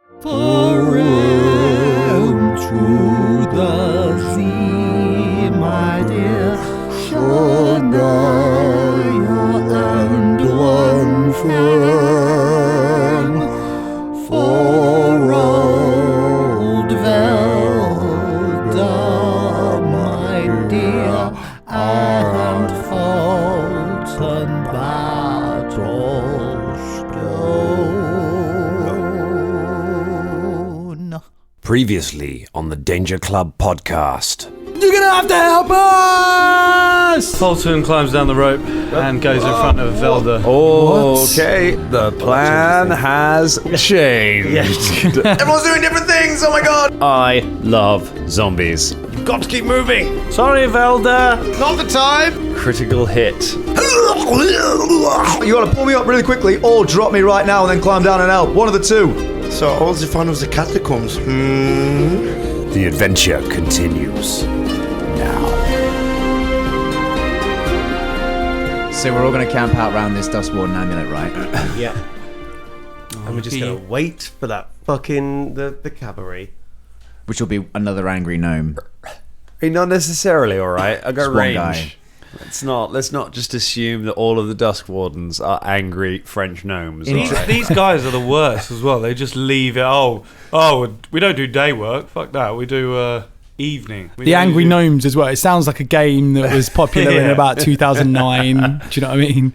For to the sea, my dear, sugar and one firm. For old Velda, my dear, and Fulton Battlestone. Previously on the Danger Club podcast. You're gonna have to help us! Fulton climbs down the rope and goes in front of Velda. Okay, the plan has changed. Everyone's doing different things, oh my god! I love zombies. You've got to keep moving! Sorry, Velda. Not the time! Critical hit. You gotta pull me up really quickly or drop me right now and then climb down and help. One of the two. So all you found was the catacombs. The adventure continues now. So we're all going to camp out around this Dust Warden amulet, right? Yeah. And we're just gonna wait for that fucking the cavalry. Which will be another angry gnome. Not necessarily, alright? I got Just one range. guy. Let's not just assume that all of the Dusk Wardens are angry French gnomes. These guys are the worst as well. They just leave it. Oh, we don't do day work. Fuck that. We do evening. The Angry Gnomes as well. It sounds like a game that was popular in about 2009. Do you know what I mean?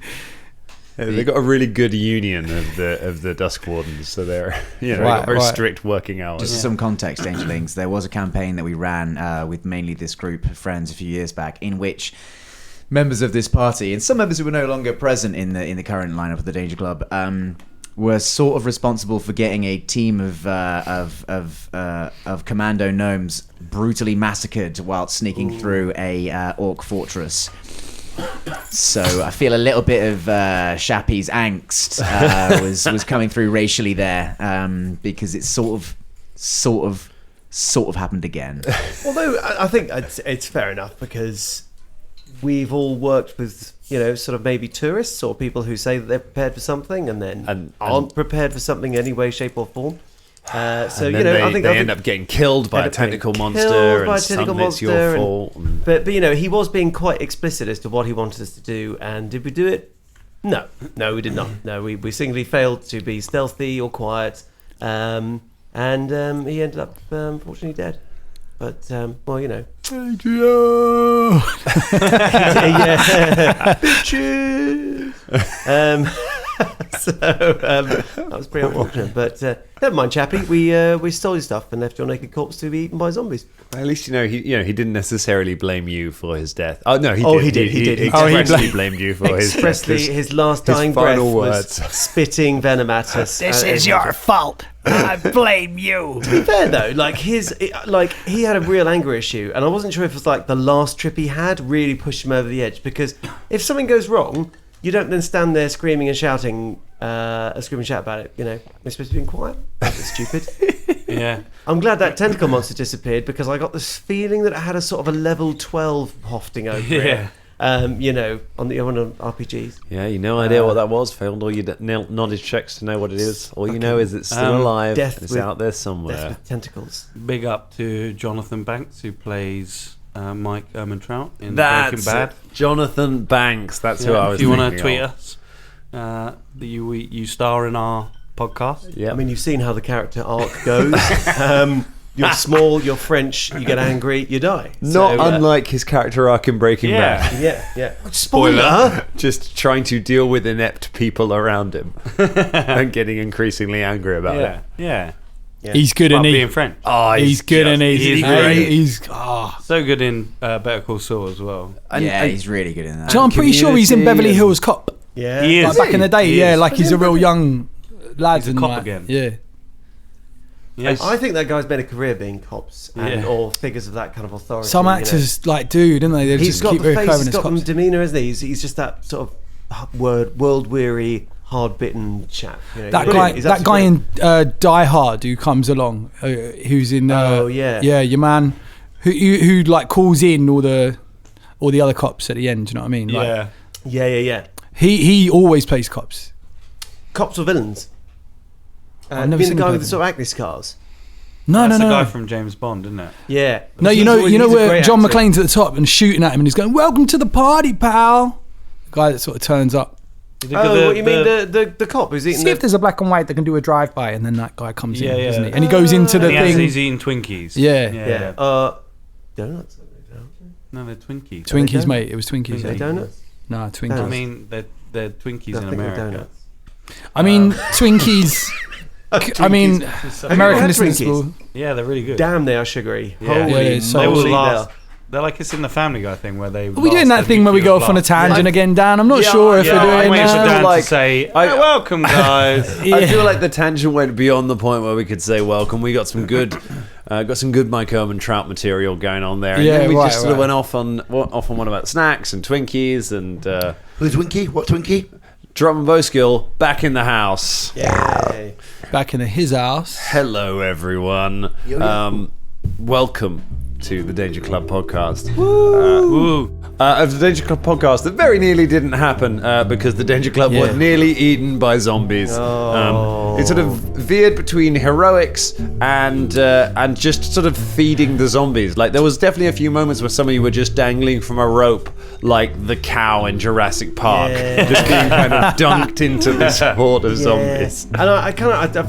They've got a really good union of the Dusk Wardens, so they're got very strict working hours. Just for some context, Dangerlings, there was a campaign that we ran with mainly this group of friends a few years back, in which members of this party and some members who were no longer present in the current lineup of the Danger Club were sort of responsible for getting a team of commando gnomes brutally massacred while sneaking through a orc fortress. So I feel a little bit of Shappy's angst was coming through racially there, because it sort of happened again. Although I think it's fair enough, because we've all worked with, sort of maybe tourists or people who say that they're prepared for something and then aren't prepared for something in any way, shape or form. I think they end up getting killed by a tentacle monster, and some it's your fault. But he was being quite explicit as to what he wanted us to do, and did we do it? No, we did not. No, we singularly failed to be stealthy or quiet, and he ended up unfortunately dead. But Yeah. Bitches. That was pretty unfortunate. But never mind, Chappie. We stole your stuff and left your naked corpse to be eaten by zombies. At least he didn't necessarily blame you for his death. Oh no, he did. He expressly blamed you for his death. His last dying breath final was spitting venom at us. This is your fault. I blame you. To be fair though, he had a real anger issue, and I wasn't sure if it was like the last trip he had really pushed him over the edge. Because if something goes wrong, you don't then stand there screaming and shouting, shout about it. You're supposed to be quiet. That's stupid. Yeah. I'm glad that tentacle monster disappeared, because I got this feeling that it had a sort of a level 12 hofting over it. On RPGs. Yeah, no idea what that was. Failed all your knowledge checks to know what it is. All you know is it's still alive. It's out there somewhere. Death with tentacles. Big up to Jonathan Banks, who plays Mike Ehrmantraut in Breaking Bad. Jonathan Banks. That's who I was. If you want to tweet us, that you star in our podcast. Yeah. I mean, you've seen how the character arc goes. You're small, you're French, you get angry, you die. Not unlike his character arc in Breaking Bad. Yeah. Spoiler! Just trying to deal with inept people around him and getting increasingly angry about it. Yeah. He's good in being French. Oh, he's good in it. He's great. He's so good in Better Call Saul as well. He's really good in that. I'm pretty sure he's in Beverly Hills Cop. Yeah. He is. Back in the day, he's a real young lad. He's a cop again. Yeah. Yes. I think that guy's made a career being cops or figures of that kind of authority. Some actors do, don't they? They He's just got keep the very face, clever he's in his got the cops. demeanour, isn't he? He's just that sort of world-weary, hard-bitten chap. That guy in Die Hard who comes along, who's in your man, who like calls in all the other cops at the end. Do you know what I mean? Yeah. He always plays cops. Cops or villains? I've never seen the guy him with play the sort of acne scars. No, That's no, the no. guy from James Bond, isn't it? Yeah. No, He's you know a where great John actor. McClane's at the top and shooting at him, and he's going, "Welcome to the party, pal." The guy that sort of turns up. Oh, what you mean the cop who's eating See if there's a black and white that can do a drive-by, and then that guy comes Yeah, in, yeah. doesn't he? And he goes into the thing. He's eating Twinkies. Yeah. Yeah. Donuts. No, they're Twinkies. Twinkies, mate. It was Twinkies. Are they donuts? Nah, Twinkies. I mean, they're Twinkies in Nothing with America. donuts. I mean, Twinkies. I mean, American had listeners Twinkies? will. Yeah, they're really good. Damn, they are sugary. Yeah. Holy Yeah, so- They will moly, last. they are. They're like it's in the Family Guy thing where they. Are we doing that thing where we go off on a tangent again, Dan? I'm not sure if I'm we're doing waiting for that. Dan like- to say, I- welcome, guys. I feel like the tangent went beyond the point where we could say welcome. We got some good, Mike Oman Trout material going on there. And Yeah, then we right, just sort of right. went off on one about snacks and Twinkies and Who's Twinkie? What Twinkie? drum and bow skill back in the house. Yay. Back in his house. Hello, everyone. Welcome to the Danger Club podcast. Of the Danger Club podcast that very nearly didn't happen because the Danger Club were nearly eaten by zombies. It sort of veered between heroics and just sort of feeding the zombies. Like there was definitely a few moments where some of you were just dangling from a rope, like the cow in Jurassic Park, just being kind of dunked into this horde of zombies. And I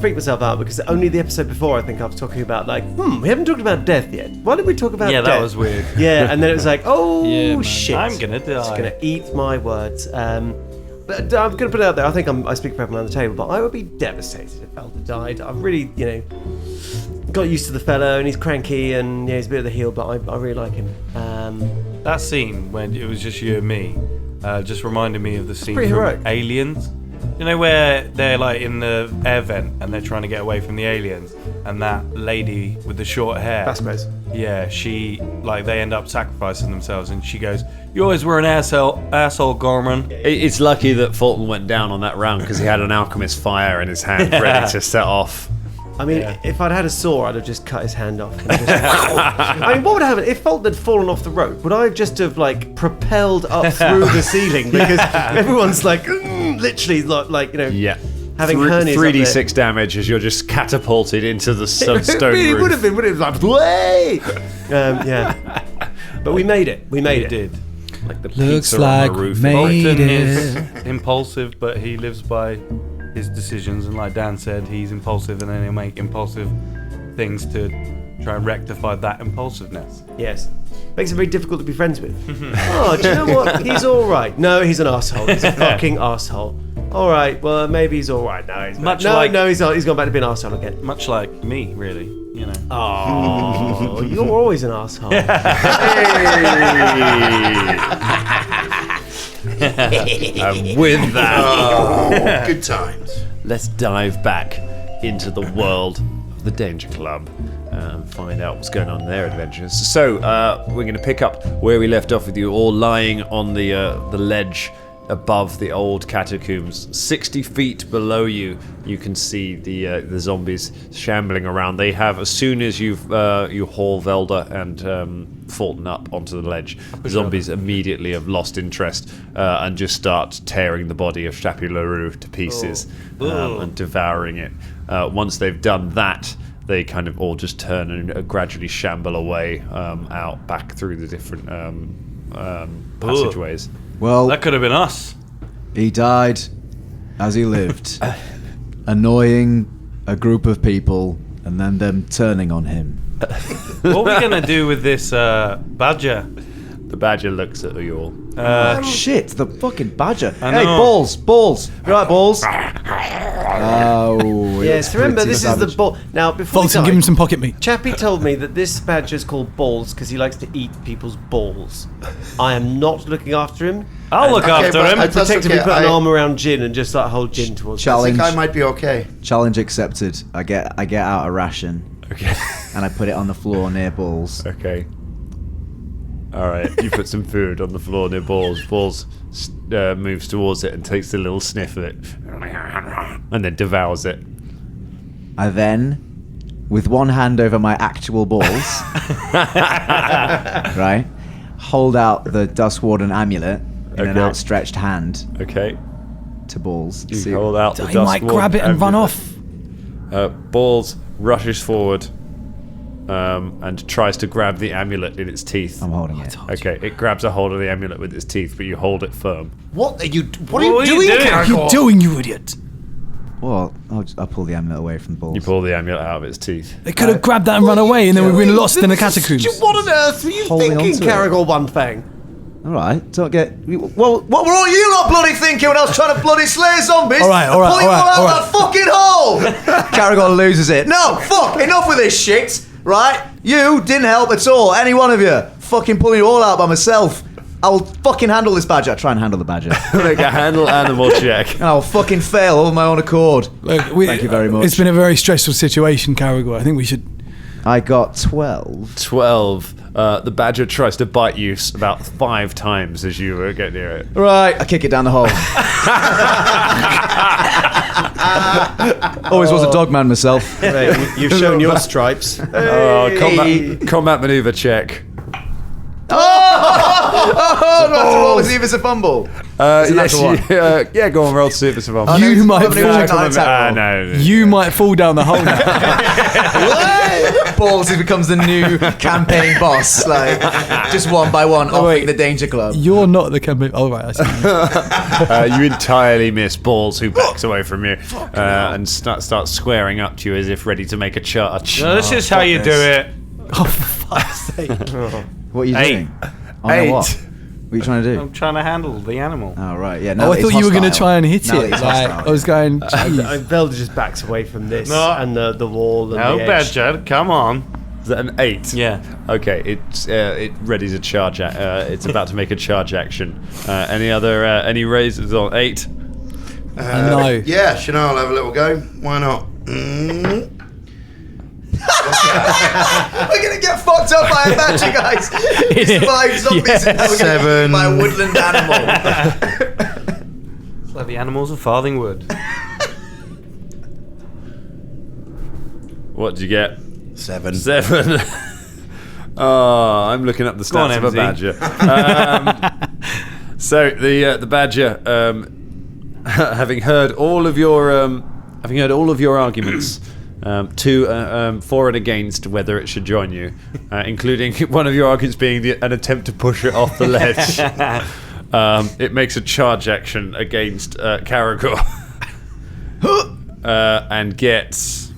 freaked myself out because only the episode before I think I was talking about like, we haven't talked about death yet. Why did we talk about death? Yeah, that was weird. Yeah, and then it was like, man. shit. I'm gonna die. Just gonna eat my words. But I'm gonna put it out there. I think I speak for everyone around the table, but I would be devastated if Elder died. I've really, got used to the fellow, and he's cranky, and he's a bit of the heel, but I really like him. That scene when it was just you and me just reminded me of the scene pretty from heroic. Aliens. You know where they're like in the air vent and they're trying to get away from the aliens, and that lady with the short hair. Fastbase. Yeah, they end up sacrificing themselves, and she goes, "You always were an asshole, Gorman." It's lucky that Fulton went down on that round because he had an alchemist fire in his hand ready to set off. I mean, if I'd had a saw, I'd have just cut his hand off. And just, I mean, what would happen if Fulton had fallen off the rope? Would I have just have propelled up through the ceiling because everyone's literally Yeah. having hernias. 3d6 damage as you're just catapulted into the stone It really roof. would have been. Would it have been like, way? Yeah. But we made it. We made it. Did. Like the Looks pizza like on the roof. made Fulton it. is impulsive, but he lives by his decisions, and like Dan said, he's impulsive, and then he'll make impulsive things to try and rectify that impulsiveness. Yes. Makes it very difficult to be friends with. Oh, do you know what? He's all right. No, he's an asshole. He's a fucking asshole. All right. Well, maybe he's all right. No, he's not. He's not. He's gone back to being an asshole again. Much like me, really. Oh, you're always an asshole. And with that, Good times. let's dive back into the world of the Danger Club and find out what's going on in their adventures. So, we're going to pick up where we left off with you all lying on the ledge above the old catacombs. 60 feet below you, you can see the zombies shambling around. They have, as soon as you haul Velda and Fulton up onto the ledge, the zombies immediately have lost interest and just start tearing the body of Chappie LaRue to pieces and devouring it. Once they've done that, they kind of all just turn and gradually shamble away out back through the different passageways. Well, That could have been us. he died as he lived, annoying a group of people and then them turning on him. What are we going to do with this badger? The badger looks at you all. Shit, the fucking badger. I Hey, know. balls. You right, balls? Oh, Yes, remember, pretty this is the savage. ball. Now, before we Fulton, give him some pocket meat. Chappie told me that this badger's called Balls because he likes to eat people's balls. I am not looking after him. I'll look after but him. That's Protectively okay. put an I arm around Jin and just hold Jin towards me. I Challenge. think I might be okay. Challenge accepted. I get out a ration Okay. and I put it on the floor near balls. Okay. All right. You put some food on the floor near Balls. Balls moves towards it and takes a little sniff of it, and then devours it. I then, with one hand over my actual balls, right, hold out the Duskwarden amulet in an Okay. outstretched hand Okay. to balls. You See- hold out the He might Duskwarden grab it and run amulet. off. Balls rushes forward and tries to grab the amulet in its teeth. I'm holding it. Okay, it grabs a hold of the amulet with its teeth, but you hold it firm. What are you doing, What are you doing, you idiot? Well, I'll pull the amulet away from Balls. You pull the amulet out of its teeth. They could have grabbed that and run away, and then we've been lost in the catacombs. What on earth were you Holding thinking, onto it. Caragor One Fang? All right, don't get. Well, what were all you lot bloody thinking when I was trying to bloody slay zombies? All right. Pull you all out that fucking hole! Caragor loses it. No, fuck, enough with this shit, right? You didn't help at all, any one of you. Fucking pulling you all out by myself. I will fucking handle this badger. Try and handle the badger. Make a handle animal check. And I will fucking fail all of my own accord. Look, Thank you very much. It's been a very stressful situation, Caragor. I think we should... I got 12. 12. The badger tries to bite you about 5 times as you get near it. Right, I kick it down the hole. Always was a dog man myself. Right, you've shown your stripes. Combat maneuver check. Do I have to roll to see if it's a fumble? Yes, yeah, go on, roll to see if it's a fumble. You might No. might fall down the hole now. Balls, he becomes the new campaign boss, like just one by one, offing the Danger Club. You're not the campaign... Oh, right, I see. You entirely miss Balls, who backs away from you and starts squaring up to you as if ready to make a charge. No, this is how you do it. Oh, for fuck's sake. What are you doing? Oh, no, 8. what? What are you trying to do? I'm trying to handle the animal. Oh, right, yeah. Oh, I thought you were going to try and hit Now it. that it's Like, hostile, I was going... Velda just backs away from this and the wall and No, the edge. badger, come on. Is that an 8? Yeah. Okay, it readies a charge. It's about to make a charge action. Any raises on 8? No. Yeah, Chanel, I'll have a little go. Why not? We're gonna get fucked up by a badger, guys. We survived zombies and now we're gonna get eaten by a woodland animal. It's like the animals of Farthing Wood. What did you get? 7. 7. Oh, I'm looking up the Go on, stats of a MZ. badger. So the badger, having heard all of your arguments, for and against whether it should join you, including one of your arguments being an attempt to push it off the ledge, it makes a charge action against Caragor, and gets.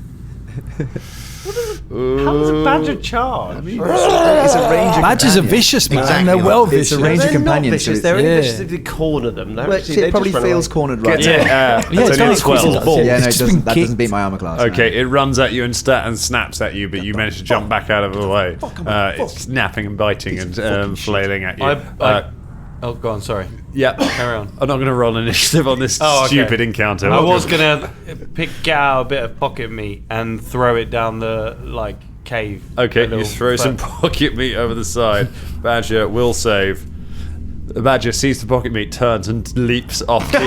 How does a badger charge? It's a ranger. Badgers are vicious, man. Exactly. They're well It's vicious. a ranger They're companion. not vicious. So They're only yeah. vicious if you corner them. well, it probably feels cornered right now. Yeah, it's only only 12. balls. Yeah, no, It's just that been doesn't kicked. beat my armor class. Okay, it runs at you and snaps at you, but you manage to jump back out of the way. It's snapping and biting and flailing at you. Oh, go on, sorry. Yeah, Carry on. I'm not going to roll initiative on this Oh, okay. stupid encounter. I was gonna get out a bit of pocket meat and throw it down the cave. Okay, A little you throw some fur- pocket meat over the side. Badger will save. The badger sees the pocket meat, turns and leaps off the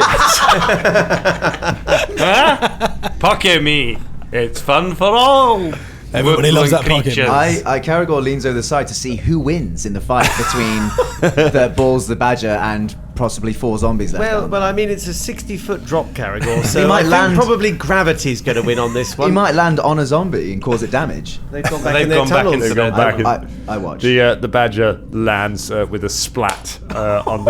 Huh? Pocket meat. It's fun for all. Everybody loves that pocket creatures. I Caragor leans over the side to see who wins in the fight between the Balls, the badger, and possibly 4 zombies left. Well, I mean, it's a 60-foot drop, Caragor, so He might I land- think probably gravity's going to win on this one. he might land on a zombie and cause it damage. They've gone back They've in their gone back tunnels. into their- back in- I watch. The badger lands with a splat on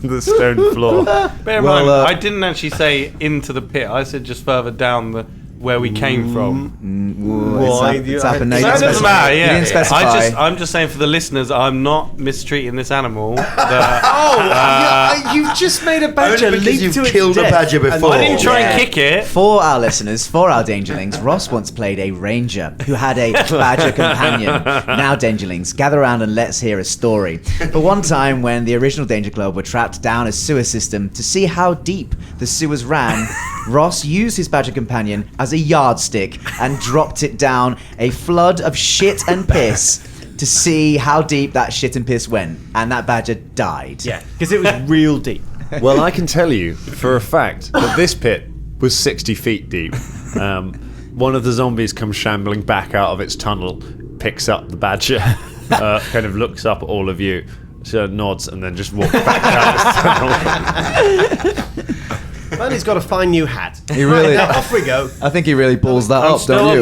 the stone floor. Bear in Well, mind, I didn't actually say into the pit. I said just further down where we came from. Why? It's happened. No, So you it didn't doesn't specify. matter. You Yeah, didn't specify. I'm just saying for the listeners, I'm not mistreating this animal. You've just made a Only badger because leap you've to its killed a death. badger before. I didn't try Yeah. and kick it. For our listeners, for our Dangerlings, Ross once played a ranger who had a badger companion. Now, Dangerlings, gather around and let's hear a story. But one time when the original Danger Club were trapped down a sewer system to see how deep the sewers ran, Ross used his badger companion as a yardstick and dropped it down a flood of shit and piss to see how deep that shit and piss went. And that badger died. Yeah, because it was real deep. Well, I can tell you for a fact that this pit was 60 feet deep. One of the zombies comes shambling back out of its tunnel, picks up the badger, kind of looks up at all of you, nods, and then just walks back out of its tunnel. Manny's got a fine new hat. He really. Now off we go. I think he really balls that I'm up, still don't a you?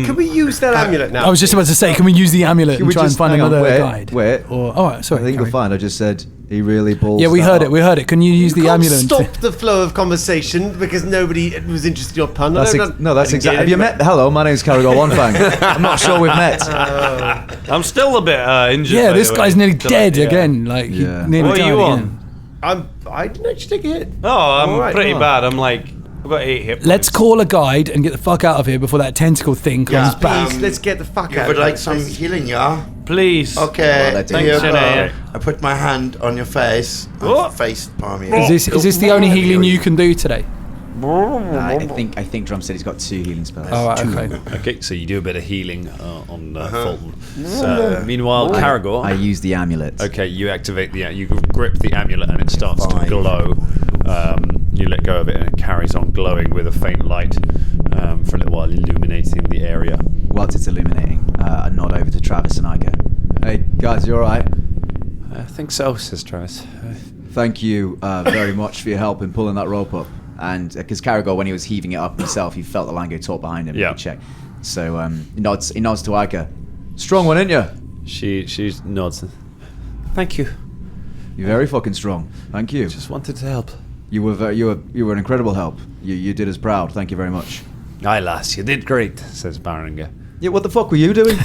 bit. Can we use that amulet now? I was just about to say, can we use the amulet and we try and just- find hang on, another wait, guide? wait. Or, oh, sorry. I think you'll carry. find. I just said he really balls. Yeah, we that heard up. it. We heard it. Can you use the Can't amulet? and stop the flow of conversation because nobody was interested in your pun. That's I no, don't- that's I didn't exactly. get Have you it. met? Hello, my name's Caragor Onefang. I'm not sure we've met. I'm still a bit injured. Yeah, by this the way. guy's nearly So, dead yeah. again. Like, he Yeah. nearly What are died you again. on? I didn't actually take a hit. Oh, I'm All right, pretty come on. bad. I'm like, I've got 8 hit points. Let's call a guide and get the fuck out of here before that tentacle thing comes Yeah. back. Please, let's get the fuck You out. would of like this some place. healing, yeah? Please. Okay, Well, here you thanks, go. Sinead. I put my hand on your face. Oh. Face palm you. Is this the only healing you can do today? I think Drum said he's got 2 healing spells. Oh, right, okay. Okay, so you do a bit of healing on Fulton. So, meanwhile, Caragor. I use the amulet. Okay, you activate you grip the amulet and it starts to 5. glow. You let go of it and it carries on glowing with a faint light for a little while, illuminating the area. Whilst it's illuminating, I nod over to Travis and I go, Hey guys, you all right? I think so, says Travis. Thank you very much for your help in pulling that rope up. And because Caragor, when he was heaving it up himself, he felt the line go taut behind him. Yeah. He could check. So he nods to Ica. Strong one, ain't you? She nods. Thank you. You're very fucking strong. Thank you. Just wanted to help. You were an incredible help. You did us proud. Thank you very much. Aye, lass, you did great, says Barringer. Yeah, what the fuck were you doing?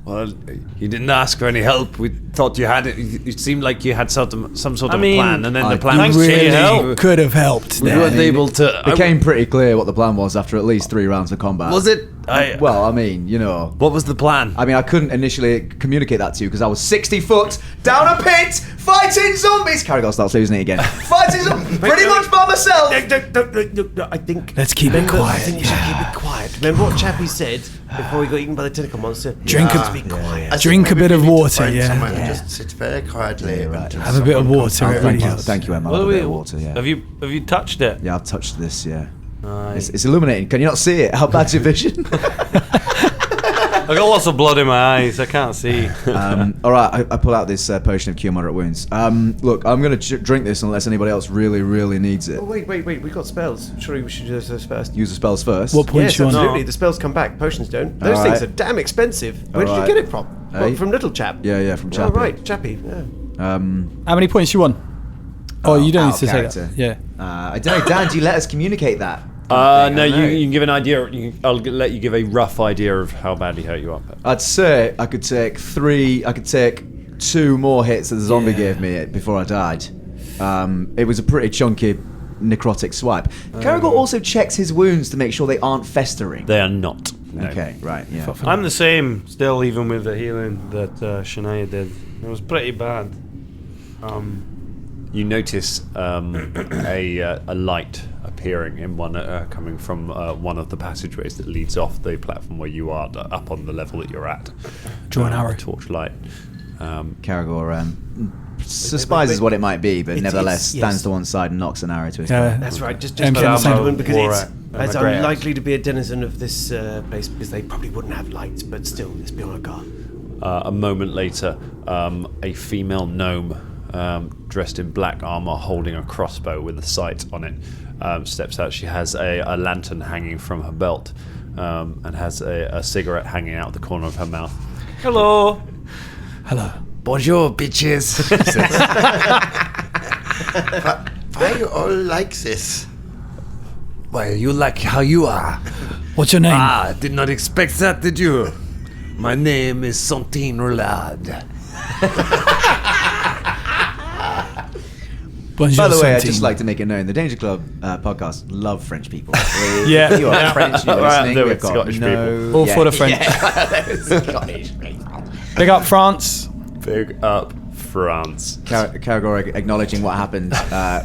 Well, you didn't ask for any help. We thought you had it. It seemed like you had some sort of mean, plan, and then the I- plan Thanks was for your changed. help. Could have helped. We there. weren't able to. Became pretty clear what the plan was after at least 3 rounds of combat. Was it? Well, I mean, you know. What was the plan? I mean, I couldn't initially communicate that to you because I was 60 foot down a pit fighting zombies. Caragor starts losing it again. Fighting zombies, pretty much by myself. I think. Let's keep it I quiet. think you should keep it quiet. Remember what Chappie said before he got eaten by the tentacle monster? Drink Let's a- be quiet. I think Drink a maybe bit we of need to water, find yeah. someone Yeah. who just sit very quietly. until Have a bit of someone water, comes it out. really Thank you, helps. thank you, Emma. I'll have a bit of water, yeah. Have you touched it? Yeah, I've touched this, yeah. Aye. It's illuminating. Can you not see it? How bad's your vision? I got lots of blood in my eyes. I can't see. All right, I pull out this potion of cure moderate wounds. Look, I'm going to drink this unless anybody else really, really needs it. Oh, wait. We got spells. Surely we should do those first. Use the spells first. What points Yes, you on? absolutely. The spells come back. Potions don't. Those All things right. are damn expensive. Where did All you right. get it from? Hey? What, from Little Chap? Yeah, from Oh, Chappie. right. Chappie. Yeah. How many points you on? Oh, you don't out need of to say character. that. Yeah. I don't know, Dan, do you let us communicate that? No, I don't know. you can give an idea. I'll let you give a rough idea of how badly hurt you are. I'd say I could take 2 more hits that the zombie gave me before I died. It was a pretty chunky necrotic swipe. Caragor also checks his wounds to make sure they aren't festering. They are not. No. Okay, right, yeah. I'm the same still, even with the healing that Shania did. It was pretty bad. You notice a light appearing in one coming from one of the passageways that leads off the platform where you are, up on the level that you're at. Draw an arrow. Torchlight. Caragor despises what it might be, but nevertheless yes. stands to one side and knocks an arrow to his Yeah. throat. That's right. Just And for can a the moment, because war it's at- as at a great unlikely to be a denizen of this place because they probably wouldn't have lights. But still, let's be on our guard. A moment later, a female gnome dressed in black armor, holding a crossbow with a sight on it, steps out. She has a lantern hanging from her belt and has a cigarette hanging out the corner of her mouth. Hello. Hello. Bonjour, bitches. Why you all like this? Well, you like how you are. What's your name? Did not expect that, did you? My name is Santine Roulade. Bonjour, By the way, I'd Santine. just like to make it known, the Danger Club podcast love French people. Yeah. If you are French, you're Right, listening, there we've it's got Scottish no... All for the French. Scottish people. Big up France. Big up France. Caragor, acknowledging what happened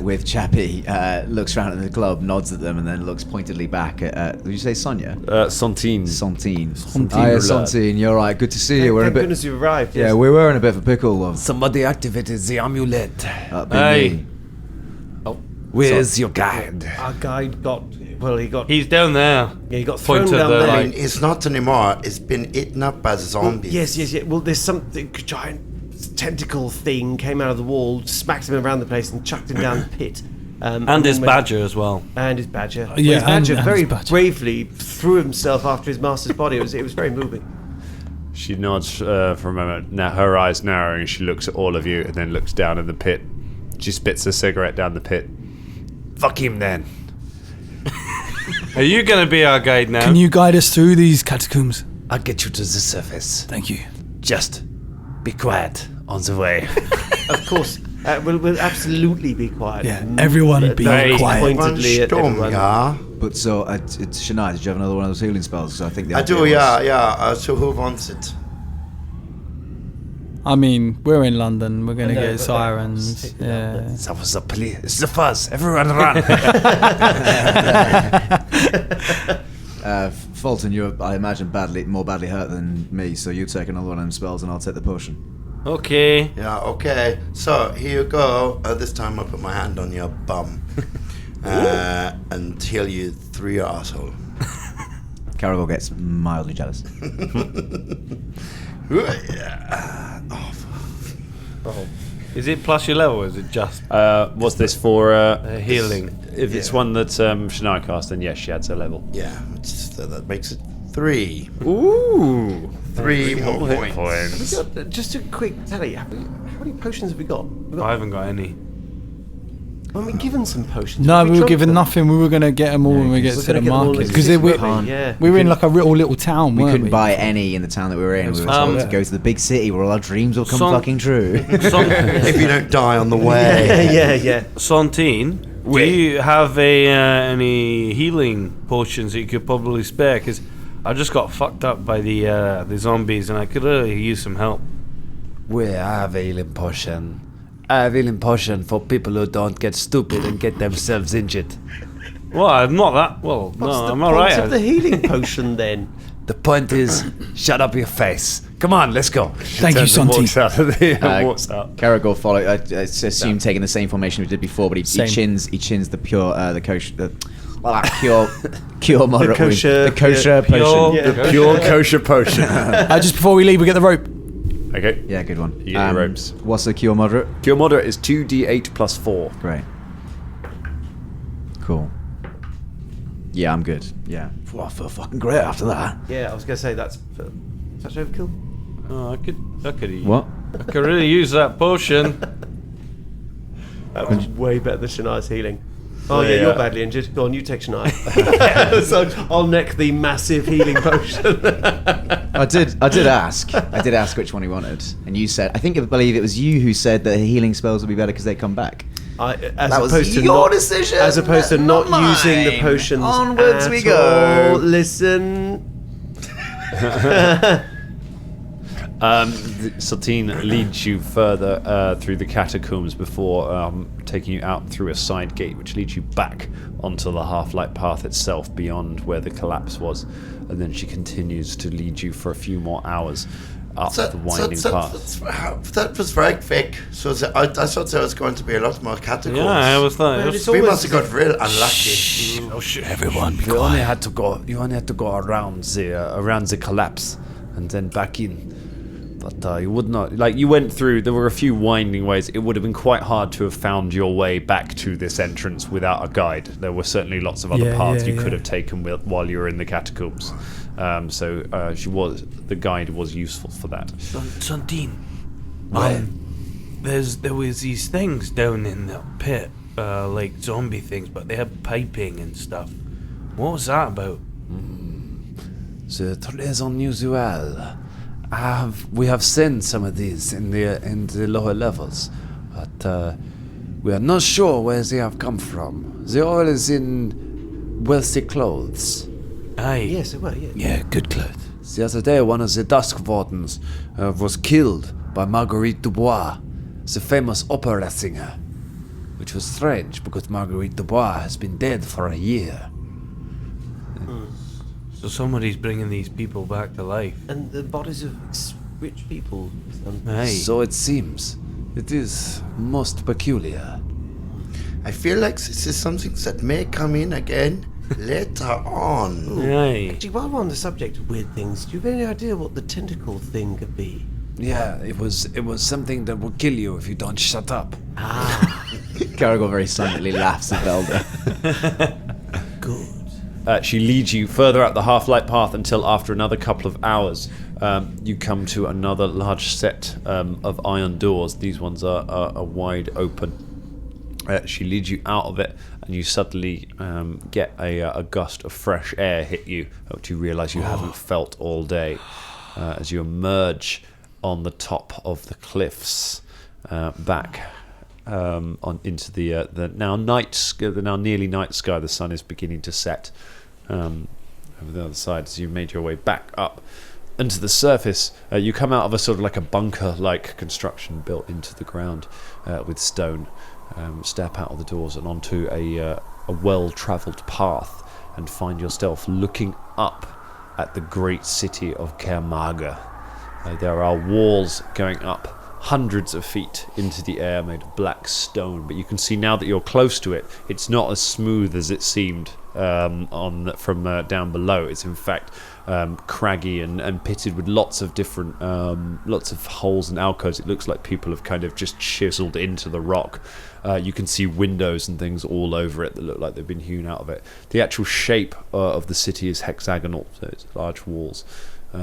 with Chappie, looks around at the club, nods at them, and then looks pointedly back at did you say Sonia? Santine. Santine. Santine Hiya, Roulade. Santine, you're right. Good to see you. We're in a Thank bit... goodness you arrived. Yeah, Yes. we were in a bit of a pickle, love. Somebody activated the amulet. That'd be Hey. me. Where's your guide? Our guide got. Well, he got. He's down there. Yeah, he got thrown Point to down the there. I mean, it's not anymore. It's been eaten up by the zombies. Yes. Well, there's something giant tentacle thing came out of the wall, smacked him around the place, and chucked him down the pit. And his badger as well. And his badger. Yeah, his badger and very his badger. bravely threw himself after his master's body. It was very moving. She nods for a moment. Now her eyes narrowing, and she looks at all of you, and then looks down in the pit. She spits a cigarette down the pit. Fuck him then. Are you going to be our guide now? Can you guide us through these catacombs? I'll get you to the surface. Thank you. Just be quiet on the way. Of course, we'll absolutely be quiet. Yeah, everyone be Very quiet. pointedly at everyone. Yeah. But so, it's Shania, did you have another one of those healing spells? 'Cause I think the I idea do, was- yeah. So who wants it? I mean, we're in London. We're gonna I know, get but sirens. stick it out Yeah. there. That was the police. It's the fuzz. Everyone run. Fulton, you're, I imagine, more badly hurt than me, so you take another one of them spells and I'll take the potion. Okay. Yeah, okay. So here you go. This time I'll put my hand on your bum and heal you through your asshole. Caragor gets mildly jealous. Yeah. Is it plus your level or is it just What's this for? healing? If it's one that Shania cast, then yes, she adds a level. Yeah, that makes it 3. Ooh. 3 more Hit points. points. We got, just a quick tally. How many potions have we got? I haven't got any. When we given some potions? No, Have we were drunk given them? nothing. We were gonna get them all when we get We're to gonna the get them all market in because the we city, yeah. were in like a little town. We weren't couldn't buy any in the town that we were in. We were told to Um, go to the big city where all our dreams will come Son- fucking true. If you don't die on the way. yeah. Santine, do you have any healing potions that you could probably spare? Because I just got fucked up by the zombies and I could really use some help. We have a healing potion. I have a healing potion for people who don't get stupid and get themselves injured. Well, I'm not that. Well, What's no, the I'm point alright. of the healing potion then? The point is, shut up your face. Come on, let's go. Thank you, Turns and Santi. walks out of the walks out. Caragor followed. I assume taking the same formation we did before, but he Same. chins the pure the kosher cure moderate wound. kosher- the kosher pure- potion. Yeah. The pure kosher potion. Just before we leave, we get the rope. Okay. Yeah, good one. You get your ropes. What's the cure moderate? Cure moderate is 2d8 plus 4. Great. Cool. Yeah, I'm good. Yeah. I feel fucking great after that. Yeah, I was going to say that's such overkill. Oh, I could What? I could really use that potion. That was way better than Shania's healing. Oh Yeah, yeah, yeah. you're badly injured. Go on, you take Shania. So I'll neck the massive healing potion. I did ask. I did ask which one he wanted, and you said. I believe it was you who said that healing spells would be better because they come back. That was your decision, As opposed to not not using the mine. potions. Onwards at we go. all. Listen. Satine leads you further through the catacombs before taking you out through a side gate, which leads you back onto the half-light path itself beyond where the collapse was. And then she continues to lead you for a few more hours up the winding path. That was very quick. So I thought there was going to be a lot more catacombs. Yeah, I was Well, thought. it's We always- must have got real unlucky. Oh shit! Everyone, be You only quiet. had to go. You only had to go around the collapse, and then back in. But you would not you went through. There were a few winding ways. It would have been quite hard to have found your way back to this entrance without a guide. There were certainly lots of other Yeah, paths yeah, you could yeah. have taken while you were in the catacombs. So the guide was useful for that. Santine, there was these things down in the pit, like zombie things, but they had piping and stuff. What was that about? C'est très unusual. We have seen some of these in the lower levels, but we are not sure where they have come from. They are always in wealthy clothes. Aye. Yes, it were. Yeah. Yeah, good clothes. The other day, one of the Dusk Wardens was killed by Marguerite Dubois, the famous opera singer, which was strange because Marguerite Dubois has been dead for a year. So somebody's bringing these people back to life. And the bodies of rich people. Aye. So it seems. It is most peculiar. I feel like this is something that may come in again later on. Aye. Actually, while we're on the subject of weird things, do you have any idea what the tentacle thing could be? Yeah, it was something that will kill you if you don't shut up. Caragor very silently laughs at Velda. She leads you further up the half-light path until after another couple of hours, you come to another large set of iron doors. These ones are wide open. She leads you out of it, and you suddenly get a gust of fresh air hit you, which you realise you haven't felt all day, as you emerge on the top of the cliffs, back on into the now nearly night sky. The sun is beginning to set over the other side. As you made your way back up into the surface, you come out of a sort of like a bunker-like construction built into the ground with stone. Step out of the doors and onto a well-travelled path, and find yourself looking up at the great city of Kaer Maga. There are walls going up hundreds of feet into the air made of black stone, but you can see now that you're close to it, it's not as smooth as it seemed from down below. It's in fact craggy and pitted with lots of different lots of holes and alcoves. It looks like people have kind of just chiseled into the rock. You can see windows and things all over it that look like they've been hewn out of it. The actual shape of the city is hexagonal, so it's large walls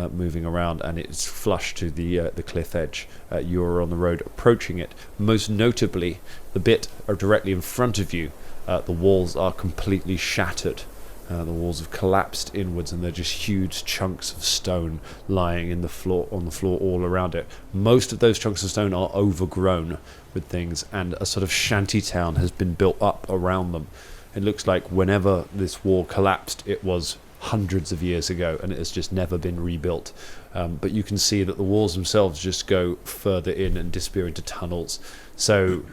moving around, and it's flush to the cliff edge. You are on the road approaching it. Most notably, the bit directly in front of you, the walls are completely shattered. The walls have collapsed inwards, and they're just huge chunks of stone lying on the floor all around it. Most of those chunks of stone are overgrown with things, and a sort of shanty town has been built up around them. It looks like whenever this wall collapsed, it was hundreds of years ago, and it has just never been rebuilt. But you can see that the walls themselves just go further in and disappear into tunnels. So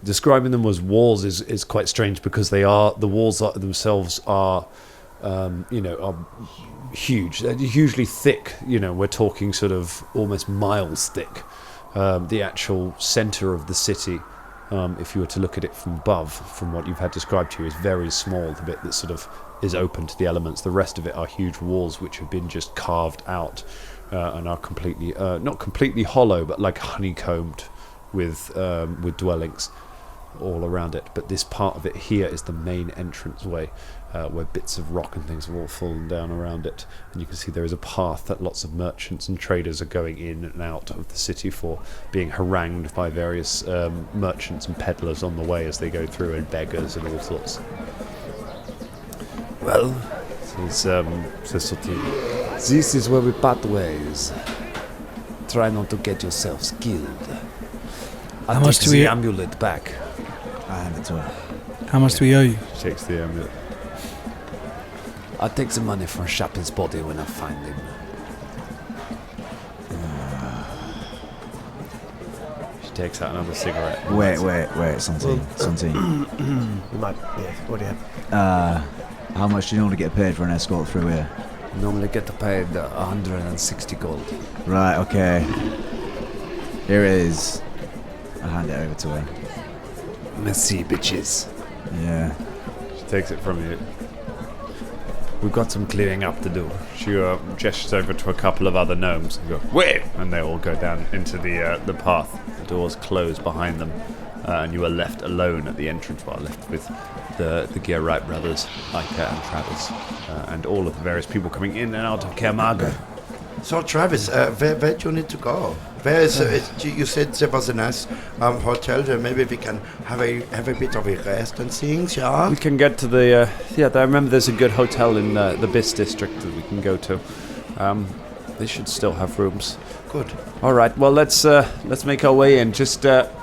describing them as walls is quite strange, because the walls themselves are huge. They're hugely thick. We're talking sort of almost miles thick. The actual centre of the city, if you were to look at it from above, from what you've had described to you, is very small. The bit that sort of is open to the elements. The rest of it are huge walls which have been just carved out and are completely, not completely hollow, but like honeycombed with dwellings all around it. But this part of it here is the main entranceway, where bits of rock and things have all fallen down around it, and you can see there is a path that lots of merchants and traders are going in and out of the city for, being harangued by various merchants and peddlers on the way as they go through, and beggars and all sorts. Well, says Sotil, this is where we part ways. Try not to get yourselves killed. How much do we the amulet back? I hand it to her. How much do we owe you? Takes the amulet. I'll take the money from Chapin's body when I find him. She takes out another cigarette. Wait, Santi. We might, yeah, what do you have? How much do you normally get paid for an escort through here? Normally get paid 160 gold. Right, okay. Here it is. I hand it over to her. Merci, bitches. Yeah. She takes it from you. We've got some clearing up to do. She gestures over to a couple of other gnomes and go, "Wait!" And they all go down into the path. The doors close behind them, and you are left alone at the entrance, left with the Gear Wright brothers, Ica and Travis, and all of the various people coming in and out of Kaer Maga. So, Travis, where do you need to go? Where is you said there was a nice hotel there. Maybe we can have a bit of a rest and things, yeah? We can get to the... I remember there's a good hotel in the Bis district that we can go to. They should still have rooms. Good. All right, well, let's make our way in. Just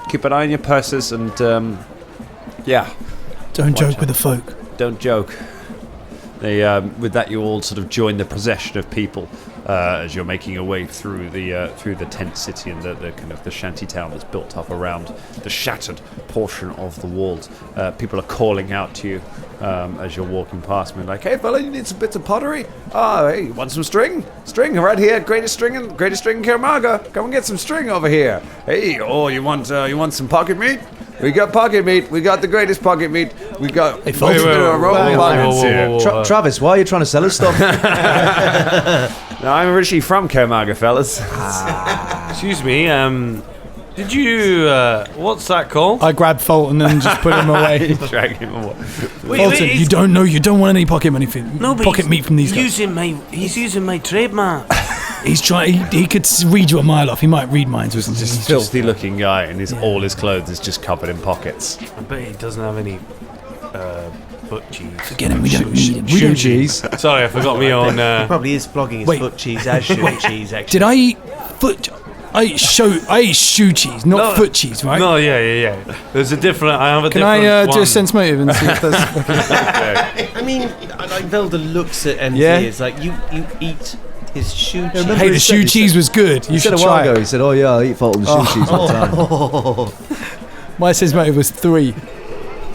keep an eye on your purses and... Don't joke with the folk. Don't joke. With that, you all sort of join the procession of people as you're making your way through the tent city and the kind of the shanty town that's built up around the shattered portion of the walls. People are calling out to you as you're walking past me, like, "Hey, fella, you need some bits of pottery? Oh, hey, you want some string? String right here, greatest string in Kaer Maga. Come and get some string over here. Hey, oh, you want some pocket meat? We got pocket meat. We got the greatest pocket meat. We got Hey, folks. Travis, why are you trying to sell us stuff? No, I'm originally from Kaer Maga, fellas. Excuse me. Did you? What's that called? I grabbed Fulton and just put him away. Drag him away. Fulton, you don't know. You don't want any pocket money pocket meat from these guys. He's using my trademark. He's trying. He could read you a mile off. He might read mine. Just this filthy-looking guy, and all his clothes is just covered in pockets. I bet he doesn't have any foot cheese. Forget him. We don't need him. Shoe cheese. Sorry, I forgot me on. He probably is flogging his foot cheese as shoe cheese. Actually, did I eat foot? I ate shoe cheese, not foot cheese, right? No, yeah. There's a different. I have a Can different. I do a one. sense motive and see if that's... I mean, like Velda looks at MZ. It's like you eat his shoe cheese. Hey, the shoe cheese was good. You He said should a while try ago, it. he said, oh yeah, I'll eat Fulton's shoe cheese all the time. My sense motive was 3.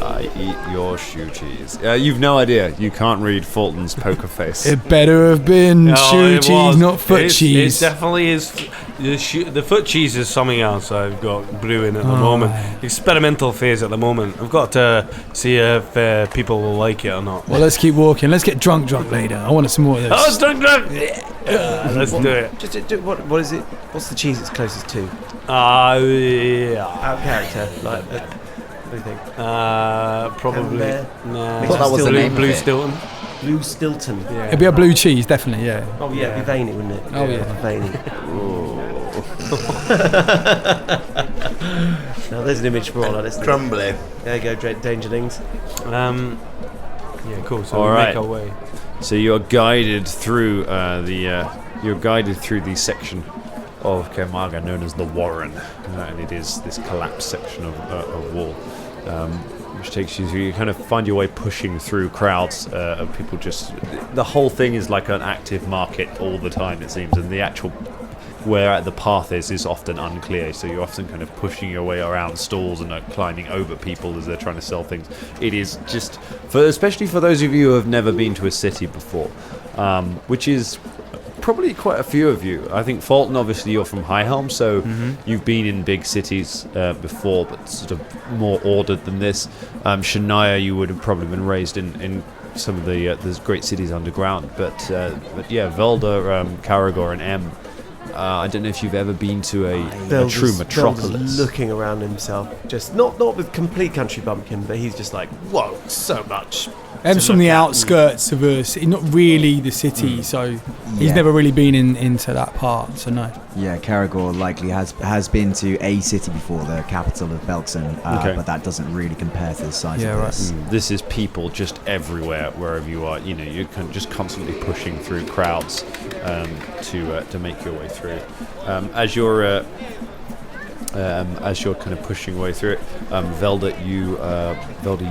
I eat your shoe cheese. You've no idea. You can't read Fulton's poker face. It better have been shoe cheese, not foot cheese. It definitely is. The foot cheese is something else I've got brewing at the moment. Experimental phase at the moment. I've got to see if people will like it or not. Well, let's keep walking. Let's get drunk later. I want some more of this. Oh, it's drunk! Let's do it. Just what is it? What's the cheese it's closest to? Yeah. Out of character, like. What do you think? Probably. Nah. I thought that was the name of Blue it. Stilton. Blue Stilton. Yeah. It'd be a blue cheese, definitely, yeah. Oh yeah, it'd be veiny, wouldn't it? Oh, yeah. Veiny. Now there's an image for all that, isn't Crumbly. There you go, Dangerlings. Yeah, cool. So All we right. make our way. So you're guided through the section of Kaer Maga known as the Warren, and it is this collapsed section of wall, which takes you through. You kind of find your way pushing through crowds of people. Just the whole thing is like an active market all the time, it seems, and the actual where the path is often unclear. So you're often kind of pushing your way around stalls and climbing over people as they're trying to sell things. It is just, especially for those of you who have never been to a city before, which is probably quite a few of you. I think Fulton, obviously you're from Highhelm, so you've been in big cities before, but sort of more ordered than this. Shania, you would have probably been raised in some of the great cities underground, but yeah, Velda, Caragor and M. I don't know if you've ever been to a true metropolis. Velda's looking around himself, just not with complete country bumpkin, but he's just like, whoa, so much. M's from the outskirts of a city, not really the city, so he's never really been into that part, so no. Yeah, Caragor likely has been to a city before, the capital of Belkzen, but that doesn't really compare to the size of this. This is people just everywhere, wherever you are. You know, you're just constantly pushing through crowds to make your way through. As you're kind of pushing your way through it, Velda,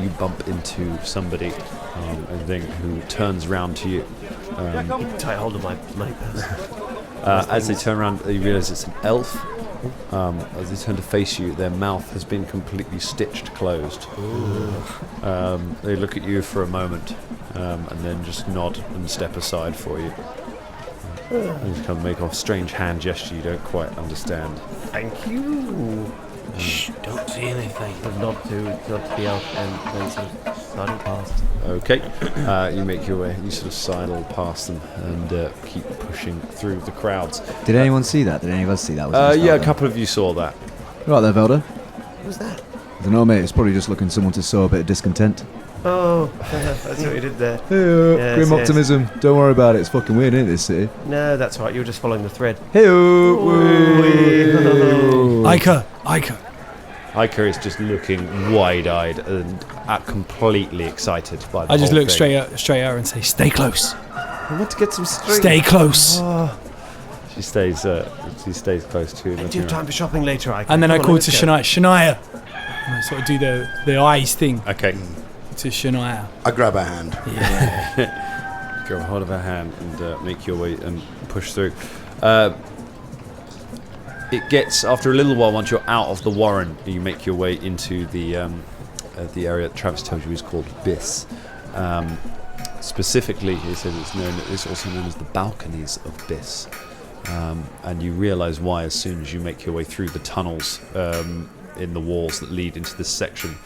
you bump into somebody, I think, who turns round to you. Tight hold of my purse. As they turn around, you realise it's an elf. As they turn to face you, their mouth has been completely stitched closed. They look at you for a moment, and then just nod and step aside for you. And just kind of make a strange hand gesture you don't quite understand. Thank you. Shh, don't say anything. Nod to the elf and then sort of sidle past. Okay, you make your way, you sort of sidle past them and keep pushing through the crowds. Did anyone see that? Did any of us see that? Yeah, a couple of you saw that. Right there, Velda. What was that? I don't know, mate. It's probably just looking for someone to sow a bit of discontent. Oh, that's what you did there. Hey, grim optimism. Don't worry about it. It's fucking weird, isn't it, this city? No, that's right. You were just following the thread. Ica. Ica is just looking wide-eyed and completely excited by the I just whole look thing. straight at her and say, stay close. I want to get some string. Stay close. She stays close to him. Do you have time for shopping later, Ike? And then I call to Shania. And I sort of do the eyes thing Okay. to Shania. I grab a hand. Grab hold of her hand and make your way and push through. It gets, after a little while, once you're out of the Warren, you make your way into the area that Travis told you is called Bis. Specifically, he said it's also known as the balconies of Bis. And you realise why as soon as you make your way through the tunnels in the walls that lead into this section.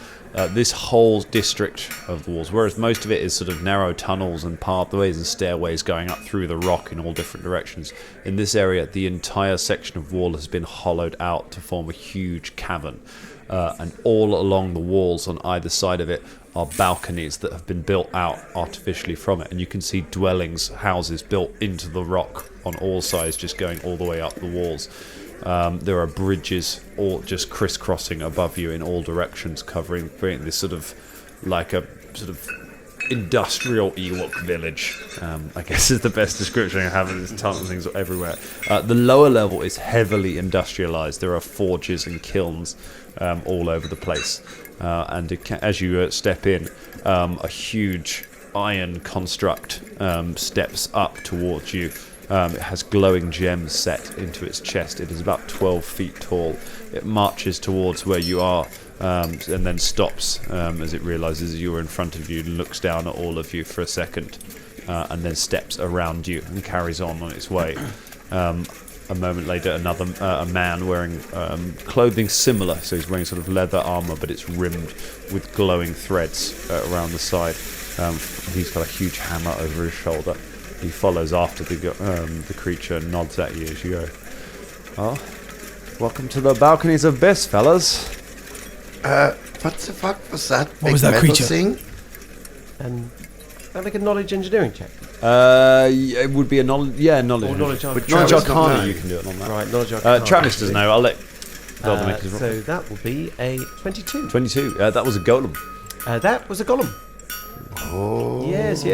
This whole district of the walls, whereas most of it is sort of narrow tunnels and pathways and stairways going up through the rock in all different directions. In this area, the entire section of wall has been hollowed out to form a huge cavern. And all along the walls on either side of it are balconies that have been built out artificially from it. And you can see dwellings, houses built into the rock on all sides, just going all the way up the walls. There are bridges all just crisscrossing above you in all directions, creating this sort of like a sort of industrial Ewok village, I guess is the best description I have. There's tons of things everywhere. The lower level is heavily industrialized. There are forges and kilns all over the place. And as you step in, a huge iron construct steps up towards you. It has glowing gems set into its chest. It is about 12 feet tall. It marches towards where you are and then stops as it realizes you are in front of you and looks down at all of you for a second and then steps around you and carries on its way. A moment later, a man wearing clothing similar, so he's wearing sort of leather armor, but it's rimmed with glowing threads around the side. He's got a huge hammer over his shoulder. He follows after the creature and nods at you as you go. Oh, welcome to the balconies of Bess, fellas. What the fuck was that? What was that creature? Thing? Can I make a knowledge engineering check? It would be a knowledge. Yeah, knowledge. Or knowledge Knowledge Arcana. You can do it on that. Right, knowledge Arcana. Travis doesn't know. I'll let Zelda make his roll. So that will be a 22. 22. That was a golem. That was a golem. Oh. Yes.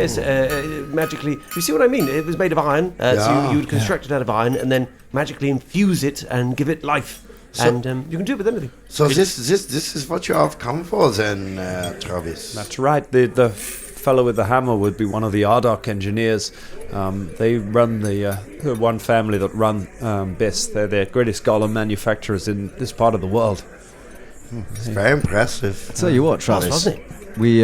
Magically, you see what I mean? It was made of iron, so you would construct it out of iron and then magically infuse it and give it life. So, and you can do it with anything. So this is what you have come for, then, Travis. That's right. The fellow with the hammer would be one of the Ardark engineers. They run the one family that run Bess. They're the greatest golem manufacturers in this part of the world. It's very impressive. I'll tell you what, Travis. Wasn't it? We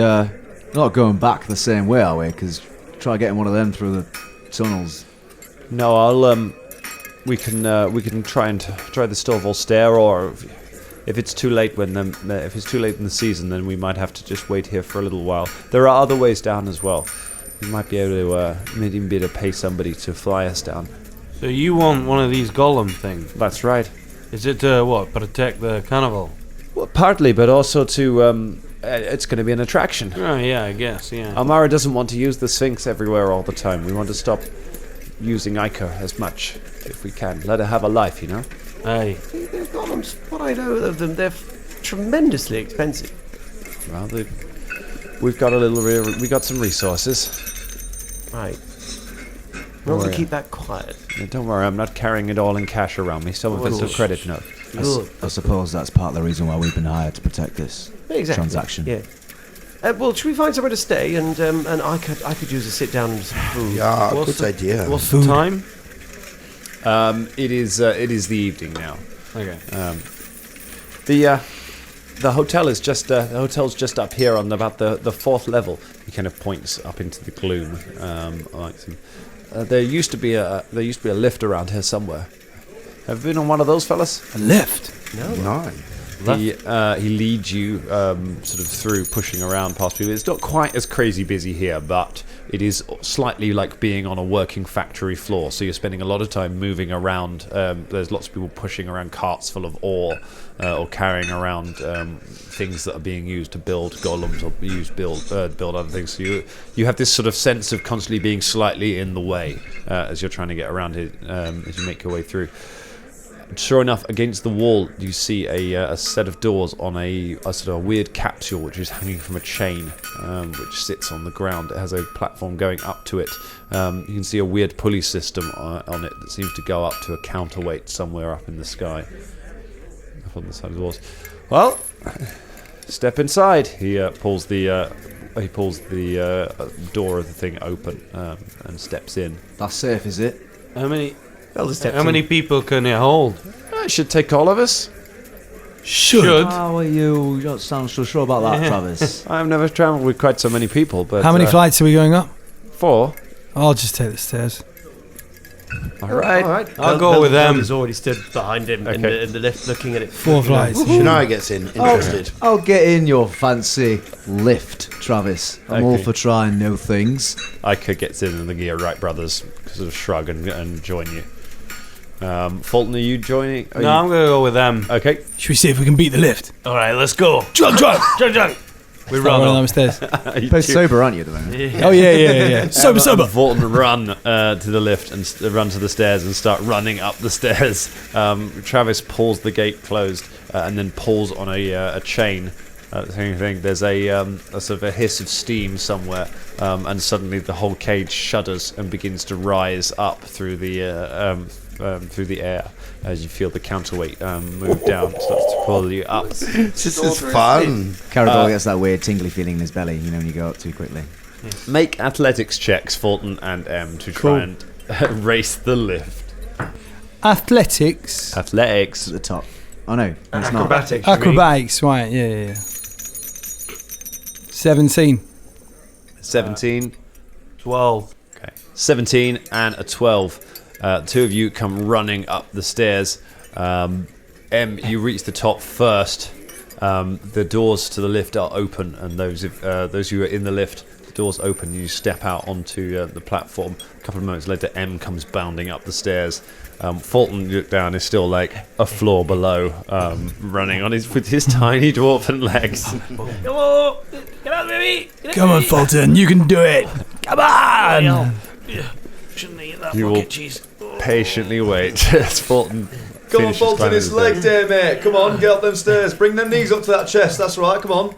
not going back the same way, are we? Because try getting one of them through the tunnels. No, I'll we can try the Storval Stair, or if it's too late in the season, then we might have to just wait here for a little while. There are other ways down as well. We might be able to maybe be able to pay somebody to fly us down. So you want one of these golem things? That's right. Is it to protect the carnival? Well, partly, but also to it's going to be an attraction. Oh yeah, I guess. Yeah. Amara doesn't want to use the Sphinx everywhere all the time. We want to stop using Ica as much if we can. Let her have a life, you know. Aye. The golems, what I know of them, they're tremendously expensive. Well, we've got some resources. Right. Not to keep that quiet. Yeah, don't worry, I'm not carrying it all in cash around me. Some of it's a credit note. I suppose that's part of the reason why we've been hired to protect this transaction. Yeah. Well, should we find somewhere to stay? And I could use a sit down and some food. Yeah, good idea. What's the time? It is the evening now. Okay. The hotel is just the hotel's just up here on about the fourth level. He kind of points up into the gloom. There used to be a lift around here somewhere. Have you been on one of those, fellas? A lift? No. He leads you sort of through, pushing around past people. It's not quite as crazy busy here, but it is slightly like being on a working factory floor. So you're spending a lot of time moving around. There's lots of people pushing around carts full of ore or carrying around things that are being used to build golems or build other things. So you have this sort of sense of constantly being slightly in the way as you're trying to get around it as you make your way through. Sure enough, against the wall, you see a set of doors on a sort of weird capsule which is hanging from a chain, which sits on the ground. It has a platform going up to it. You can see a weird pulley system on it that seems to go up to a counterweight somewhere up in the sky, up on the side of the walls. Well, step inside. He pulls the door of the thing open and steps in. That's safe, is it? How many people can it hold? It should take all of us. Should. How are you? You don't sound so sure about that, Travis. I've never travelled with quite so many people, but... How many flights are we going up? 4. I'll just take the stairs. All right. I'll go with them. Has already stood behind him in the lift, looking at it. 4 flights. Shania gets interested. I'll get in your fancy lift, Travis. I'm all Okay. for trying new things. Ica gets in and the Gear Wright brothers sort of shrug and join you. Fulton, are you joining? No, I'm going to go with them. Okay. Should we see if we can beat the lift? All right, let's go. Jump! We Run run down up. the stairs. You Both two- sober, aren't you, at the moment? Oh yeah. Sober. Fulton run to the lift and run to the stairs and start running up the stairs. Travis pulls the gate closed and then pulls on a chain. Same thing. There's a sort of a hiss of steam somewhere, and suddenly the whole cage shudders and begins to rise up through the air as you feel the counterweight move down, starts to pull you up. This is fun. Caragol gets that weird tingly feeling in his belly, you know, when you go up too quickly. Make athletics checks, Fulton and M, to try and race the lift. Athletics. Athletics. At the top. Oh no, it's not. Acrobatics. Acrobatics. Right. Yeah. 17. 17. 12. Okay. 17 and a 12. Two of you come running up the stairs. M, you reach the top first. The doors to the lift are open, and those who are in the lift, the doors open. You step out onto the platform. A couple of moments later, M comes bounding up the stairs. Fulton, you look down, is still like a floor below, running on with his tiny dwarven legs. Come on, Fulton. You can do it. Come on. Shouldn't eat that You will bucket cheese. patiently wait as Fulton. Come on, finishes Fulton, climbing his the legs stairs. there, mate. Come on, get up them stairs. Bring them knees up to that chest. That's right. Come on.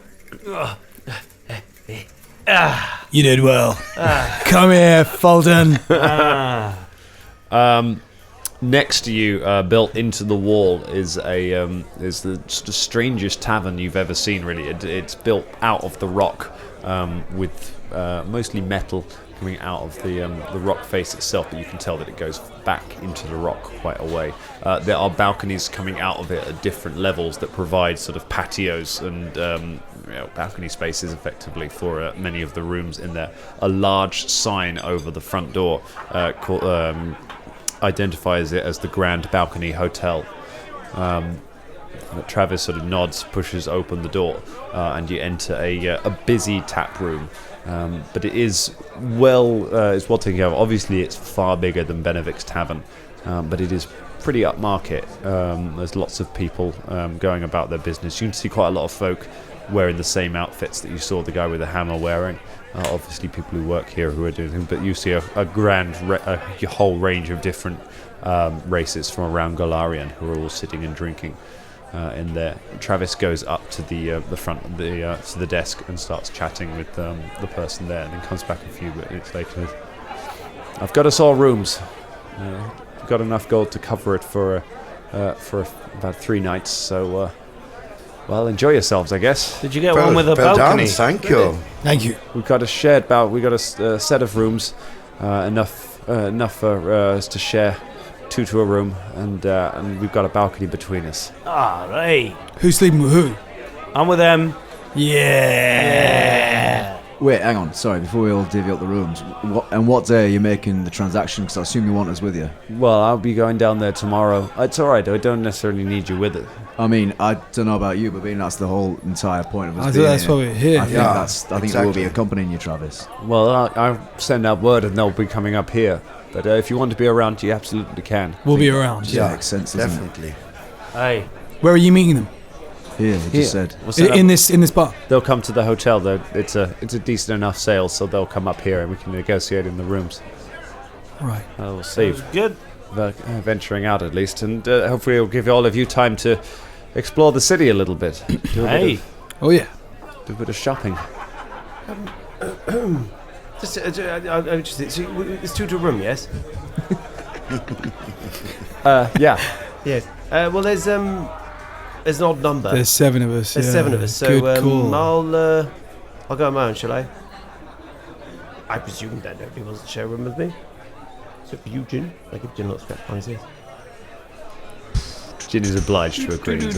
You did well. Come here, Fulton. Next to you, built into the wall, is the sort of strangest tavern you've ever seen. Really, it's built out of the rock, with mostly metal coming out of the rock face itself, but you can tell that it goes back into the rock quite a way. There are balconies coming out of it at different levels that provide sort of patios and balcony spaces effectively for many of the rooms in there. A large sign over the front door identifies it as the Grand Balcony Hotel. Travis sort of nods, pushes open the door, and you enter a busy tap room. But it is it's well taken care of. Obviously, it's far bigger than Benevic's Tavern, but it is pretty upmarket. There's lots of people going about their business. You can see quite a lot of folk wearing the same outfits that you saw the guy with the hammer wearing. Obviously, people who work here who are doing things, but you see a whole range of different races from around Golarion who are all sitting and drinking in there. Travis goes up to the front of to the desk and starts chatting with the person there, and then comes back a few minutes later. I've got us all rooms. We've got enough gold to cover it for about 3 nights. So. Well, enjoy yourselves, I guess. Did you get one with a well balcony? done, thank you. Thank you. We've got a shared we got a set of rooms, enough for us to share 2 to a room, and we've got a balcony between us. All right. Who's sleeping with who? I'm with them. Yeah. Wait, hang on. Sorry, before we all divvy up the rooms, what day are you making the transaction? Because I assume you want us with you. Well, I'll be going down there tomorrow. It's all right. I don't necessarily need you with it. I mean, I don't know about you, but being that's the whole entire point of us I being think that's here. why we're here. I think Yeah, I think exactly. we'll be accompanying you, Travis. Well, I'll send out word, and they'll be coming up here. But if you want to be around, you absolutely can. We'll be around. Yeah, makes sense, doesn't Definitely. Hey. Where are you meeting them? it? Here, you just said. We'll send In up- this bar. They'll come to the hotel. It's a decent enough sale, so they'll come up here and we can negotiate in the rooms. Right. We'll see. Good. Venturing out at least, and hopefully it'll give all of you time to explore the city a little bit. Hey. Oh yeah. Do a bit of shopping. Just, I'm interested. So it's 2 to a room, yes? Yeah. Yes. Well, there's an odd number. There's 7 of us. There's yeah. 7 of us. So Good call. I'll go on my own, shall I? I presume that nobody wants to share a room with me. Except for you, Jin. I give Jin lots of scrap prizes. Jin is obliged to agree. Very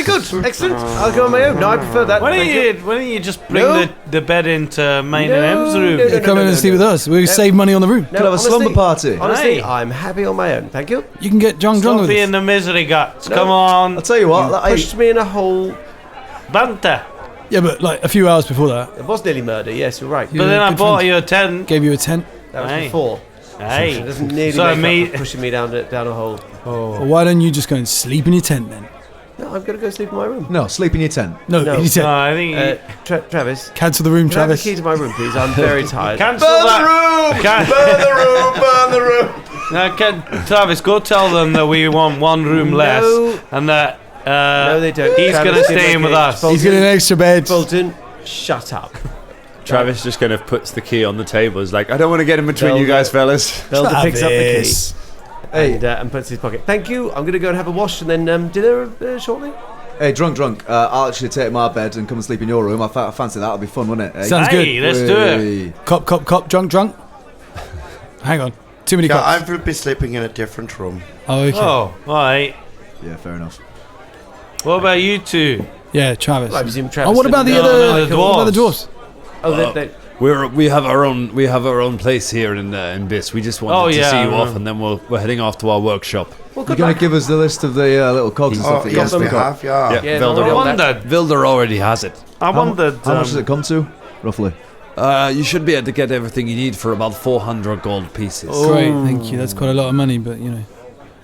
good. Excellent. I'll go on my own. No, I prefer that. Why don't you just bring the bed into mine and M's room? Yeah, come in and sleep with us. We save money on the room. Could have a slumber party. Honestly, Aye. I'm happy on my own. Thank you. You can get drunk Stop with being us. the misery guts. Come on. I'll tell you what. Pushed me in a hole. Banter. Yeah, but like a few hours before that, It was nearly murder. Yes, you're right. But then I good bought friends. you a tent. gave you a tent. That was Aye. before. Hey. It doesn't nearly So make up for pushing me down a hole. Well, why don't you just go and sleep in your tent then? No, I'm going to go sleep in my room. No, sleep in your tent. No, No. in your tent. No, I think Travis, Cancel the room, can I have the Travis. key to my room, please? I'm very tired. cancel that. Burn the room! No, Travis, go tell them that we want one room less, and that No, they don't. he's Travis, going to give stay my in with key. us. He's getting an extra bed. Bolton, shut up. Travis just kind of puts the key on the table. He's like, I don't want to get in between you guys, fellas. Velda picks up the key Hey, and puts it in his pocket. Thank you. I'm going to go and have a wash and then dinner shortly. hey, drunk. I'll actually take my bed and come and sleep in your room. I fancy that. Would be fun, wouldn't it? Hey? Sounds Hey, good. let's do it. Hey. Cop, drunk. Hang on. Too many Yeah, cops. I will be sleeping in a different room. Oh, okay. Oh, alright. Yeah, fair enough. What about you two? Yeah, Travis. I presume Oh, Travis. what about the didn't- other? no, the What about the dwarves. dwarves? Oh, they, We have our own place here in Biss. We just wanted to see you off, and then we're heading off to our workshop. well, You're good going luck. to give us the list of the little cogs and Oh, stuff that you yes, have we to have, yeah. Yeah, Vilder, don't I worry about that. wondered. Vilder already has it. I wondered. How much does it come to, roughly? You should be able to get everything you need for about 400 gold pieces. Great, thank you. That's quite a lot of money, but you know.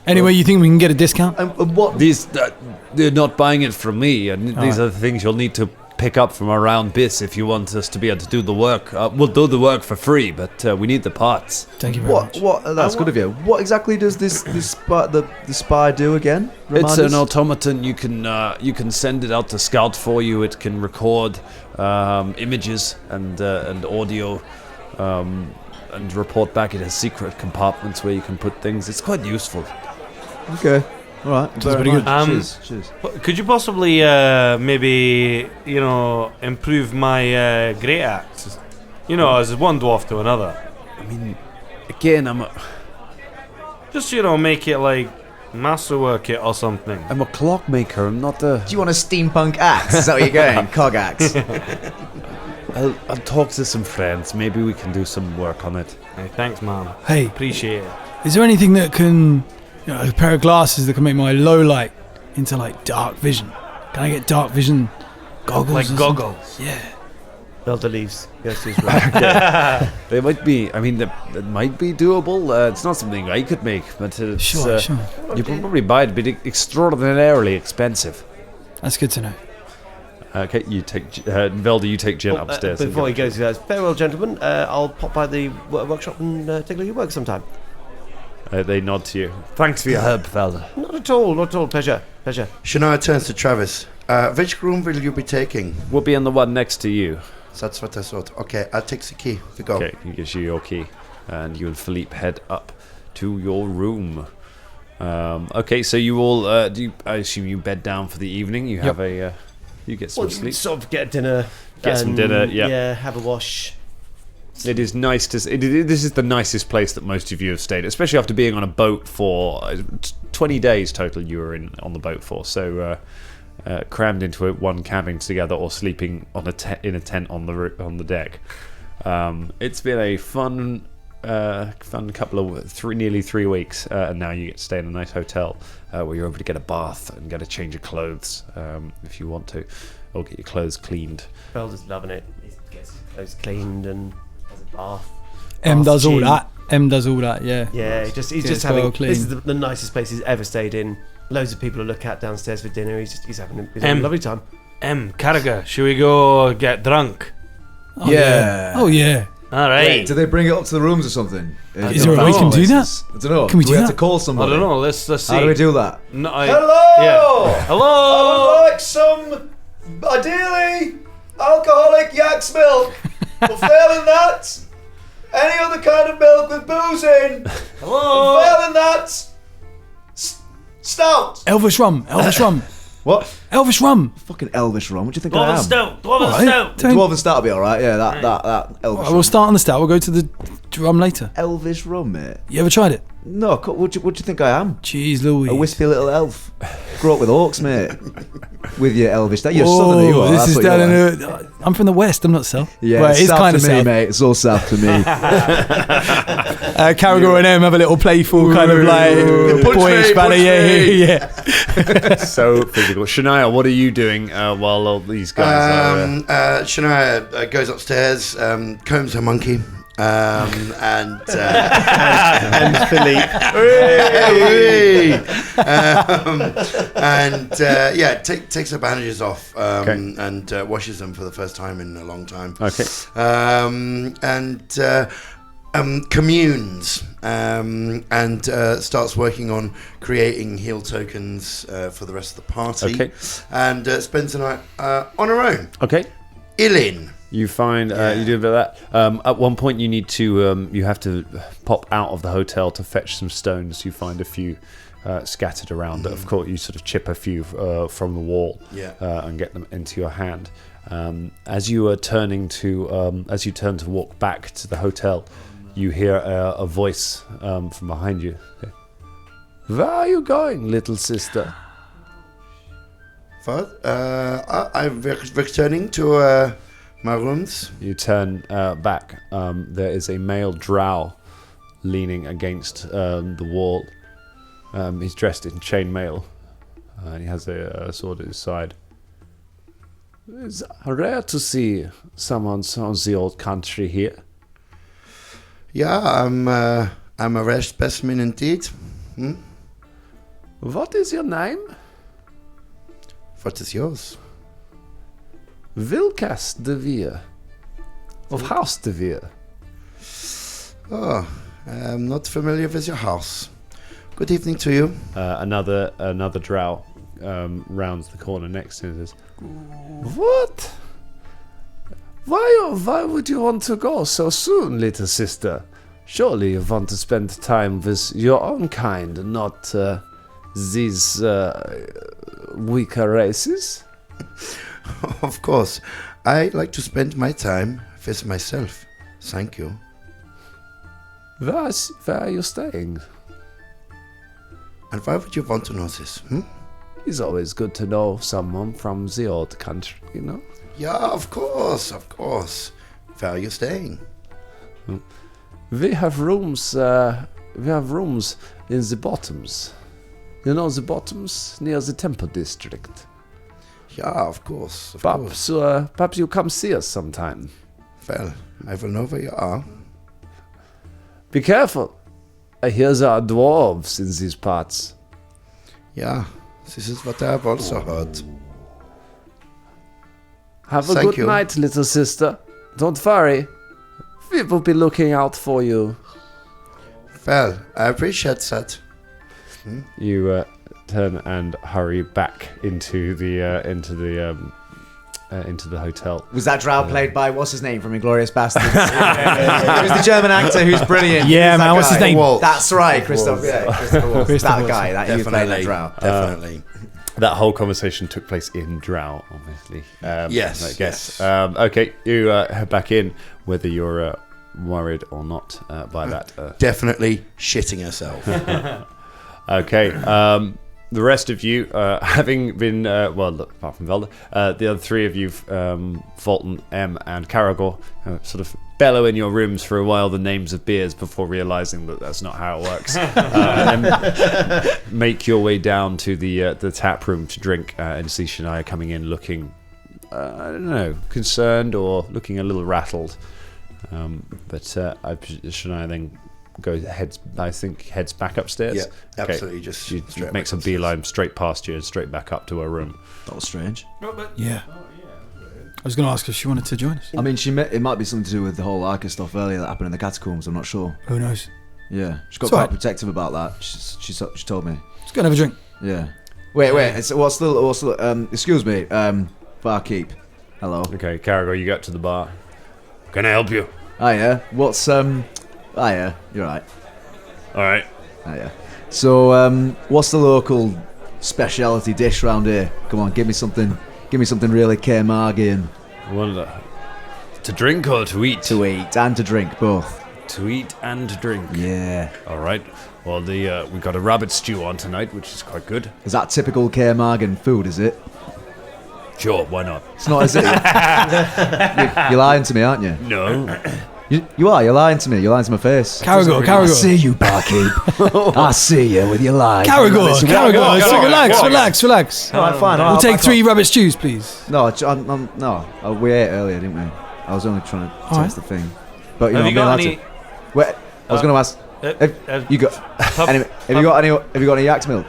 Anyway, you think we can get a discount? And what? These, they're not buying it from me, and these are the things you'll need to pick up from around Biss if you want us to be able to do the work. We'll do the work for free, but we need the parts. Thank you very much. What? That's good of you. What exactly does this the spy do again? It's Remind an us? automaton. You can send it out to scout for you. It can record images and audio, and report back. It has secret compartments where you can put things. It's quite useful. Okay. All right. Sounds pretty good. Cheers. Could you possibly maybe improve my great axe? As one dwarf to another. I mean, again, Just make it like masterwork it or something. I'm a clockmaker. I'm not a. Do you want a steampunk axe? Is that where you're going? Cog axe. I'll talk to some friends. Maybe we can do some work on it. Hey, thanks, man. Hey, Appreciate it. is there anything that can, a pair of glasses that can make my low light into like dark vision? Can I get dark vision goggles? Like or goggles. something? Yeah. Velda leaves. Goes to his room. They might be. I mean, that might be doable. It's not something I could make, but it's, Sure. you could probably buy it, but extraordinarily expensive. That's good to know. Okay, you take Velda. You take Jen upstairs. and Before he get- goes, he goes, farewell, gentlemen. I'll pop by the workshop and take a look at your work sometime. They nod to you. Thanks for your help, Velda. Not at all. Pleasure. Shania turns to Travis. Which room will you be taking? We'll be in the one next to you. That's what I thought. Okay, I'll take the key. We go. Okay, he gives you your key, and you and Philippe head up to your room. Okay, so you all I assume you bed down for the evening. You have you get some sleep. Sort of get dinner. Get some and, dinner, yeah. Yeah, have a wash. It is nice to. This is the nicest place that most of you have stayed, especially after being on a boat for 20 days total. You were on the boat for, so crammed into one cabin together or sleeping on in a tent on the deck. It's been a fun couple of nearly 3 weeks, and now you get to stay in a nice hotel where you're able to get a bath and get a change of clothes if you want to, or get your clothes cleaned. Velda's loving it. He gets his clothes cleaned and has a bath. M does all Gin. that. M does all that. Yeah. Yeah, he's just it's having. well clean. This is the nicest place he's ever stayed in. Loads of people to look at downstairs for dinner. He's having a lovely time. Karaga, should we go get drunk? Oh, Yeah. Oh yeah. All right. Do they bring it up to the rooms or something? Is there a way we can do that? I don't know. Can we do have that? to call I somebody? don't know. Let's see. How do we do that? No, Hello! Yeah. Hello. like some, ideally, alcoholic yak's milk. But failing that, any other kind of milk with booze in. Hello. Failing that, stout. Elvish rum. What? Elvish rum. Fucking Elvish rum. What do you think I Dwarven am? stout. Dwarven Alright. stout. Dwarven stout will be alright. Yeah, that Elvish Alright, we'll start on the stout. We'll go to the rum later. Elvish rum, mate. You ever tried it? No, what do you think I am? Jeez Louise. A wispy little elf. Grew up with orcs, mate. With your elvish. You're southern, you are. This is down in I'm from the west. I'm not south. Yeah, well, it's kind of to me, south, mate. It's all south to me. Caragor and Em have a little playful kind of like boyish banner. Yeah. So physical. Shania, what are you doing while all these guys are? Shania goes upstairs, combs her monkey. And Philippe. Takes her bandages off and washes them for the first time in a long time. Okay. Communes and starts working on creating heal tokens for the rest of the party. Okay. And spends the night on her own. Okay. Illin. You find you do a bit of that. At one point, you need to you have to pop out of the hotel to fetch some stones. You find a few scattered around. Of course, you sort of chip a few from the wall and get them into your hand. As you turn to walk back to the hotel, you hear a voice from behind you. Where are you going, little sister? What? I'm returning to my rooms. You turn back. There is a male drow leaning against the wall. He's dressed in chainmail. He has a sword at his side. It's rare to see someone from the old country here. Yeah, I'm a rare specimen indeed. What is your name? What is yours? Vilkas de Veer. Of House de Veer. Oh, I'm not familiar with your house. Good evening to you. Another drow rounds the corner next to him and says, What? Why would you want to go so soon, little sister? Surely you want to spend time with your own kind, not these weaker races? Of course. I like to spend my time with myself. Thank you. Where are you staying? And why would you want to know this? It's always good to know someone from the old country, you know? Yeah, of course. Where are you staying? We have rooms in the bottoms. You know the bottoms near the temple district. Yeah, of course. Course. Perhaps you come see us sometime. Well, I will know where you are. Be careful. I hear there are dwarves in these parts. Yeah, this is what I have also heard. Have a good night, little sister. Don't worry. We will be looking out for you. Well, I appreciate that. You turn and hurry back into the hotel. Was that drow played by what's his name from Inglourious Bastards? It was the German actor who's brilliant. Yeah, man. What's his name? Waltz. That's right, Christopher. Yeah, Christopher Waltz. That guy. That you played that drow. Definitely. That whole conversation took place in Drow, obviously. Yes. I guess. Yes. Okay, you head back in, whether you're worried or not by that. Definitely shitting herself. Okay. The rest of you, having been, apart from Velda, the other three of you, Fulton, M, and Caragor, sort of bellow in your rooms for a while the names of beers before realizing that that's not how it works. And then make your way down to the tap room to drink and see Shania coming in looking, I don't know, concerned or looking a little rattled. But Shania then heads back upstairs. Yeah, absolutely. Just she makes a beeline straight past you and straight back up to her room. That was strange. Yeah. I was going to ask if she wanted to join us. I mean, it might be something to do with the whole Arca stuff earlier that happened in the catacombs. I'm not sure. Who knows? Yeah, she got It's quite alright. protective about that. She told me. Let's go and have a drink. Yeah. Wait. What's the excuse me, barkeep. Hello. Okay, Caragor, you got to the bar. Can I help you? Hiya. What's Hiya. You're right. All right. Hiya. So what's the local speciality dish round here? Come on, give me something really Kaer Magian. To drink or to eat? To eat and to drink, both. To eat and drink. Yeah. All right. Well, we got a rabbit stew on tonight, which is quite good. Is that typical Kaer Maga food, is it? Sure, why not? It's not, is it? You're lying to me, aren't you? No. You are. You're lying to me. You're lying to my face. Caragor. I see you, barkeep. I see you with your lies. Caragor. Relax. All right, fine. We'll take 3 rabbit stews, please. No, we ate earlier, didn't we? I was only trying to test the thing. But Have you got any? Wait, I was going to ask. Have you got any yak's milk?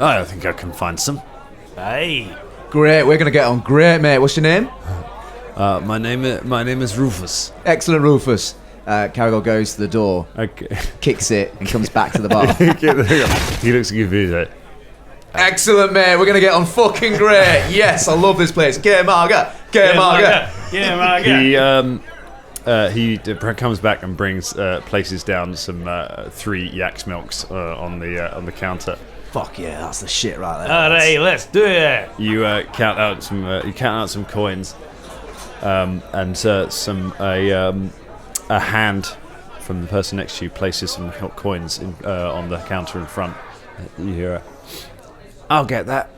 I think I can find some. Hey. Great, we're going to get on great, mate. What's your name? My name is Rufus. Excellent, Rufus. Caragor goes to the door, Okay. kicks it, and comes back to the bar. He looks confused. Excellent, mate. We're going to get on fucking great. Yes, I love this place. Kaer Maga. He comes back and places down some 3 yak's milks on the counter. Fuck yeah, that's the shit right there. Alright, let's do it. You count out some coins, and a hand from the person next to you places some coins on the counter in front. You hear, "I'll get that."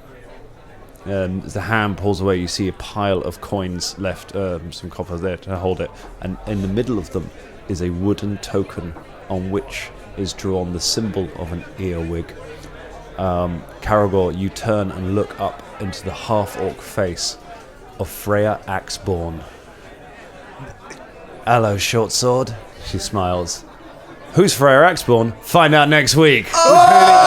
And as the hand pulls away, you see a pile of coins left, some copper there to hold it, and in the middle of them is a wooden token on which is drawn the symbol of an earwig. Caragor, you turn and look up into the half-orc face of Freya Axeborn. "Hello, short sword," she smiles. "Who's Freya Axeborn? Find out next week." Oh!